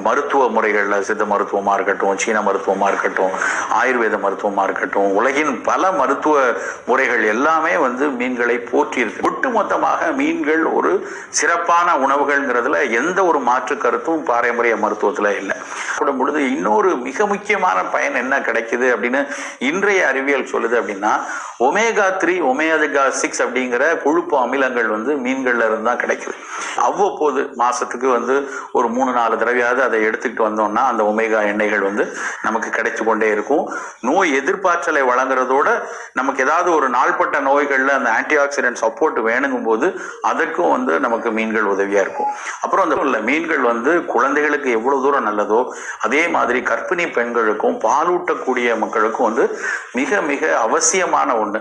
மருத்துவ முறைகளில் சித்த மருத்துவமாக இருக்கட்டும், சீன மருத்துவமாக இருக்கட்டும், ஆயுர்வேத மருத்துவமாக இருக்கட்டும், உலகின் பல மருத்துவ முறைகள் எல்லாமே மீன்களை போற்றி இருக்கு. ஒட்டுமொத்தமாக மீன்கள் ஒரு சிறப்பான உணவுகள்ங்கிறதுல எந்த ஒரு மாற்று கருத்தும் பாரம்பரிய மருத்துவத்தில் இல்லை. பொழுது இன்னொரு மிக முக்கியமான பயன் என்ன கிடைக்குது அப்படின்னு இன்றைய அறிவியல் சொல்லுது அப்படின்னா, ஒமேகா 3 ஒமேகா 6 அப்படிங்கிற கொழுப்பு அமிலங்கள் மீன்கள்ல இருந்து தான் கிடைக்குது. அவ்வப்போது மாசத்துக்கு ஒரு 3-4 தடவையாவது அதை எடுத்துக்கிட்டு வந்தோம்னா அந்த ஒமேகா எண்ணெய்கள் நமக்கு கிடைச்சு கொண்டே இருக்கும். நோய் எதிர்ப்பாற்றலை வழங்குறதோட நமக்கு ஏதாவது ஒரு நாள்பட்ட நோய்கள்ல அந்த ஆன்டி ஆக்சிடென்ட் சப்போர்ட் வேணுங்கும் போது அதற்கும் நமக்கு மீன்கள் உதவியா இருக்கும். அப்புறம் அந்த மீன்கள் குழந்தைகளுக்கு எவ்வளவு தூரம் நல்லதோ அதே மாதிரி கர்ப்பிணி பெண்களுக்கும் பாலூட்டக்கூடிய மக்களுக்கும் மிக மிக அவசியமான ஒண்ணு.